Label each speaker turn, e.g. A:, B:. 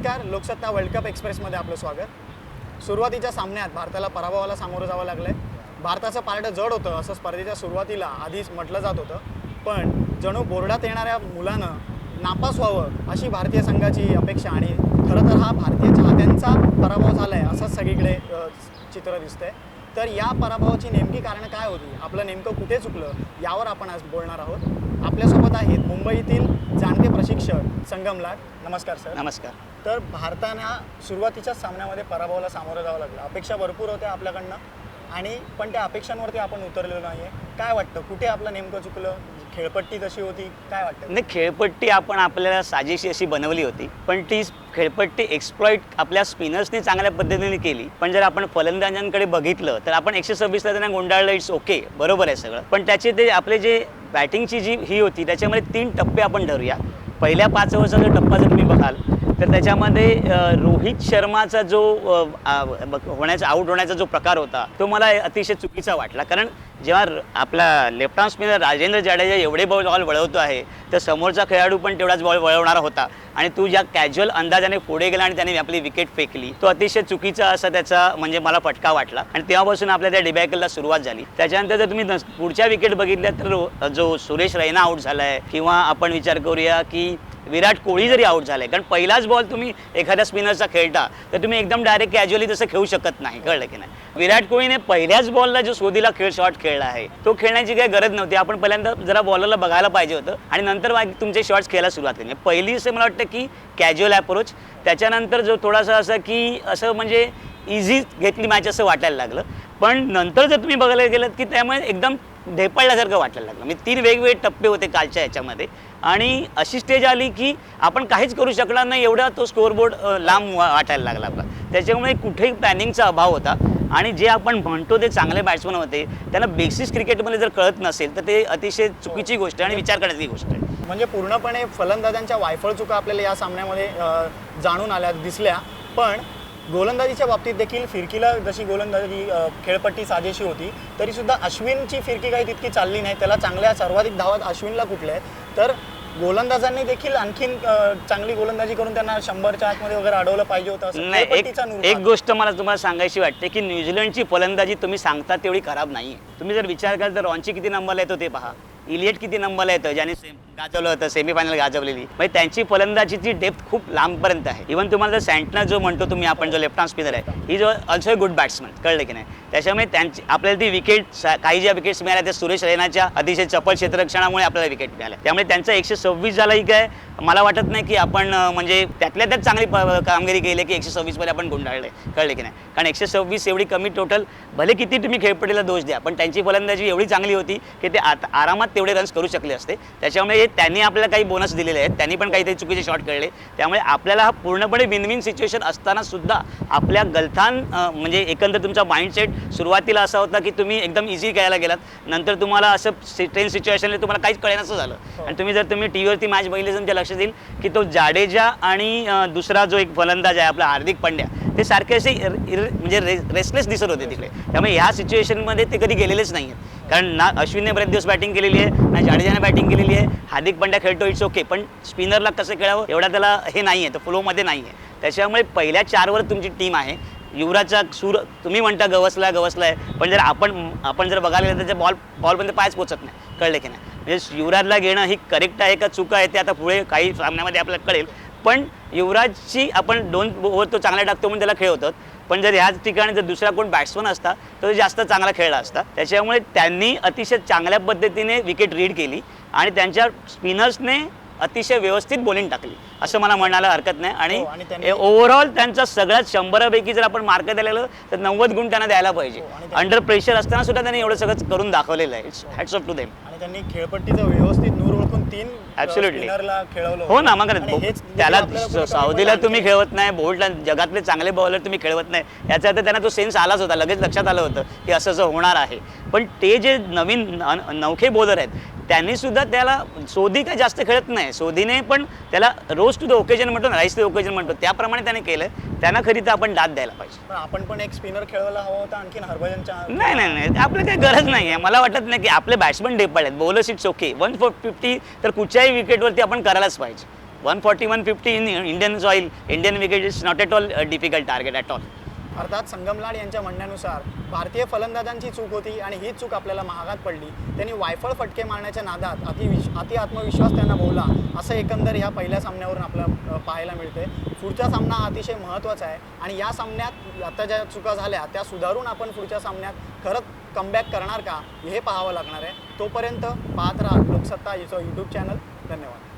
A: नमस्कार, Loksatta world cup एक्सप्रेसमध्ये आपलं स्वागत। सुरुवातीच्या सामन्यात भारताला पराभवाला सामोरं जावं लागलं आहे। भारताचं पारडं जड होतं असं स्पर्धेच्या सुरुवातीला आधीच म्हटलं जात होतं, पण जणू बोर्डात येणाऱ्या मुलानं नापास व्हावं अशी भारतीय संघाची अपेक्षा आणि खरं तर हा भारतीय चाहत्यांचा पराभव झाला आहे असं सगळीकडे चित्र दिसतंय। तर या पराभवाची नेमकी कारणं काय होती, आपलं नेमकं कुठे चुकलं यावर आपण आज बोलणार आहोत। आपल्यासोबत आहेत मुंबईतील जाणते प्रशिक्षक संगम लाड। नमस्कार सर।
B: नमस्कार।
A: तर भारताने सुरुवातीच्या सामन्यामध्ये पराभवाला सामोरं जावं लागलं, अपेक्षा भरपूर होत्या आपल्याकडनं आणि पण त्या अपेक्षांवरती आपण उतरलेलो नाही आहे। काय वाटतं कुठे आपलं नेमकं चुकलं, खेळपट्टी तशी होती, काय वाटतं?
B: नाही, खेळपट्टी आपण आपल्याला साजेशी अशी बनवली होती, पण ती खेळपट्टी एक्सप्लॉइट आपल्या स्पिनर्सने चांगल्या पद्धतीने केली। पण जर आपण फलंदाजांकडे बघितलं तर आपण 126ला त्यांना गुंडाळलं, इट्स ओके, बरोबर आहे सगळं, पण त्याचे ते आपले जे बॅटिंगची जी ही होती त्याच्यामध्ये 3 टप्पे आपण धरूया। पहिल्या 5 ओव्हरचा जो टप्पा जर तुम्ही बघाल तर त्याच्यामध्ये रोहित शर्माचा जो आउट होण्याचा जो प्रकार होता तो मला अतिशय चुकीचा वाटला। कारण जेव्हा आपला left arm spinner Rajendra Jadeja एवढे बॉल वळवतो आहे तर समोरचा खेळाडू पण तेवढाच बॉल वळवणारा होता आणि तू ज्या कॅज्युअल अंदाजाने पुढे गेला आणि त्याने आपली विकेट फेकली तो अतिशय चुकीचा असा त्याचा म्हणजे मला फटका वाटला आणि तेव्हापासून आपल्या त्या डिबॅकलला सुरुवात झाली। त्याच्यानंतर जर तुम्ही पुढच्या विकेट बघितल्या तर जो सुरेश रैना आउट झाला आहे किंवा आपण विचार करूया की विराट कोहली जरी आउट झालाय, कारण पहिलाच बॉल तुम्ही एखाद्या स्पिनरचा खेळता तर तुम्ही एकदम डायरेक्ट कॅज्युअली तसं खेळू शकत नाही, कळलं की नाही? विराट कोहलीने पहिल्याच बॉलला जो शोधीला शॉट खेळला आहे तो खेळण्याची काही गरज नव्हती। आपण पहिल्यांदा जरा बॉलरला बघायला पाहिजे होतं आणि नंतर तुमचे शॉट्स खेळायला सुरुवात केली। पहिली असं मला वाटतं की कॅज्युअल अप्रोच, त्याच्यानंतर जो थोडासा असं की असं म्हणजे इझी घेतली मॅच असं वाटायला लागलं, पण नंतर जर तुम्ही बघायला गेलात की त्यामुळे एकदम ढेपाळल्यासारखं वाटायला लागलं। म्हणजे 3 वेगवेगळे टप्पे होते कालच्या याच्यामध्ये आणि अशी स्टेज आली की आपण काहीच करू शकणार नाही एवढा तो स्कोअरबोर्ड लांब वाटायला लागला आपला। त्याच्यामुळे कुठेही प्लॅनिंगचा अभाव होता आणि जे आपण म्हणतो ते चांगले बॅट्समन होते त्यांना बेसिस क्रिकेटमध्ये जर कळत नसेल तर ते अतिशय चुकीची गोष्ट आहे आणि विचार करण्याची गोष्ट आहे।
A: म्हणजे पूर्णपणे फलंदाजांच्या वायफळ चुका आपल्याला या सामन्यामध्ये जाणून आल्या दिसल्या, पण गोलंदाजीच्या बाबतीत देखील फिरकीला जशी गोलंदाजी खेळपट्टी साजेशी होती तरी सुद्धा अश्विनची फिरकी काही तितकी चालली नाही। त्याला चांगल्या सर्वाधिक धावा अश्विनला कुठल्या आहेत, तर गोलंदाजांनी देखील आणखीन चांगली गोलंदाजी करून त्यांना 100च्या आतमध्ये वगैरे अडवलं पाहिजे होतं।
B: एक गोष्ट मला तुम्हाला सांगायची वाटते की न्यूझीलंडची फलंदाजी तुम्ही सांगता तेवढी खराब नाही आहे। तुम्ही जर विचार कराल तर रॉन्ची किती नंबरला येतो ते पहा, इलियट किती नंबरला येतं ज्याने गाजवलं होतं, सेमीफायनल गाजवलेली। म्हणजे त्यांची फलंदाजीची डेप्थ खूप लांबपर्यंत आहे। इव्हन तुम्हाला जर सँटनर जो म्हणतो तुम्ही आपण जो लेफ्ट आर्म स्पिनर आहे ही जो ऑल्सो अ गुड बॅट्समन, कळलं की नाही? त्याच्यामुळे त्यांची आपल्याला ती विकेट काही ज्या विकेट्स मिळाल्या त्या सुरेश रैनाच्या अतिशय चपळ क्षेत्ररक्षणामुळे आपल्याला विकेट मिळाल्या। त्यामुळे त्यांचा 126 झाला ही काय मला वाटत नाही की आपण म्हणजे त्यातल्या त्यात चांगली कामगिरी केली की 126 मध्ये आपण गुंडाळले, कळले की नाही? कारण 126 एवढी कमी टोटल, भले किती तुम्ही खेळपट्टीला दोष द्या पण त्यांची फलंदाजी एवढी चांगली होती की ते आरामात तेवढे रन्स करू शकले असते। त्याच्यामुळे त्यांनी आपल्याला काही बोनस दिलेले आहेत, त्यांनी पण काहीतरी चुकीचे शॉट खेळले, त्यामुळे आपल्याला हा पूर्णपणे विन विन सिच्युएशन असताना सुद्धा आपल्या गलथान म्हणजे एकंदर तुमचा माइंडसेट सुरुवातीला असा होता की तुम्ही एकदम इझी खेळायला गेलात, नंतर तुम्हाला असं टेन सिच्युएशनला तुम्हाला काहीच कळेनासं झालं। आणि तुम्ही जर तुम्ही टीव्हीवरती मॅच बघितली तुमच्या लक्षात येईल की तो जाडेजा आणि दुसरा जो एक फलंदाज आहे आपला हार्दिक पांड्या ते सारखे असे म्हणजे रेसलेस दिसत होते तिकडे। त्यामुळे ह्या सिच्युएशनमध्ये ते कधी गेलेलेच नाही आहेत, कारण ना अश्विनने बरेच दिवस बॅटिंग केलेली आहे ना जाडेजाने बॅटिंग केलेली आहे। हार्दिक पांड्या खेळतो इट्स ओके, पण स्पिनरला कसं खेळावं एवढा त्याला हे नाही आहे, तो फ्लोमध्ये नाही आहे। त्याच्यामुळे पहिल्या 4वर तुमची टीम आहे, युवराजचा सूर तुम्ही म्हणता गवसला आहे, पण जर आपण जर बघायला गेलं तर बॉलपर्यंत पायच पोचत नाही, कळलं की नाही? म्हणजे युवराजला घेणं ही करेक्ट आहे का चुका आहे ते आता पुढे काही सामन्यामध्ये आपल्याला कळेल, पण युवराजची आपण 2 ओव्हर तो चांगला टाकतो म्हणून त्याला खेळ होतात, पण जर ह्याच ठिकाणी जर दुसरा कोण बॅट्समन असता तर जास्त चांगला खेळला असता। त्याच्यामुळे त्यांनी अतिशय चांगल्या पद्धतीने विकेट रीड केली आणि त्यांच्या स्पिनर्सने अतिशय व्यवस्थित बॉलिंग टाकली असं मला म्हणायला हरकत नाही। आणि ओव्हरऑल त्यांचा सगळ्यात 100पैकी जर आपण मार्क द्यायला तर 90 गुण त्यांना द्यायला पाहिजे। अंडर प्रेशर असताना सुद्धा त्यांनी एवढं सगळं करून दाखवलेलं आहे, it's hats off to them.
A: आणि त्यांनी खेळपट्टीचं व्यवस्थित नूर ओळखून 3
B: ॲब्सोल्युटली
A: खेळवलं।
B: हो ना, मग त्याला साऊदीला तुम्ही खेळवत नाही, बोल्टला जगातले चांगले बॉलर तुम्ही खेळवत नाही, याचा अर्थ त्यांना तो सेन्स आलाच होता, लगेच लक्षात आलं होतं की असं असं होणार आहे। पण ते जे नवीन नवखे बॉलर आहेत त्यांनी सुद्धा त्याला सोधी काय जास्त खेळत नाही, सोधीने पण त्याला रोज टू द ओकेजन म्हणतो ना, राईस टू द ओकेजन म्हणतो, त्याप्रमाणे त्याने केलं, त्यांना खरी तर आपण दाद द्यायला पाहिजे।
A: पण आपण पण एक स्पिनर खेळवायला हवा होता आणखीन हरभजनच्या।
B: नाही आपलं काही गरज नाही आहे, मला वाटत नाही की आपले बॅट्समन ढेपाळ आहेत, बॉलर्स इट्स ओके, 150 तर कुठच्याही विकेटवरती आपण करायलाच पाहिजे। 140 150 in Indian soil Indian wicket is not at all difficult target at all.
A: अर्थात संगमलाड यांच्या म्हणण्यानुसार भारतीय फलंदाजांची चूक होती आणि ही चूक आपल्याला महागात पडली. त्यांनी वायफळ फटके मारण्याच्या नादात अति आत्मविश्वास त्यांना भोवला, असं एकंदर या पहिल्या सामन्यावरून आपल्याला पाहायला मिळते. पुढचा सामना हा अतिशय महत्त्वाचा आहे आणि या सामन्यात आता ज्या चुका झाल्या त्या सुधारून आपण पुढच्या सामन्यात खरंच कमबॅक करणार का हे पाहावं लागणार आहे. तोपर्यंत पाहत राहा लोकसत्ता याचं यूट्यूब चॅनल. धन्यवाद.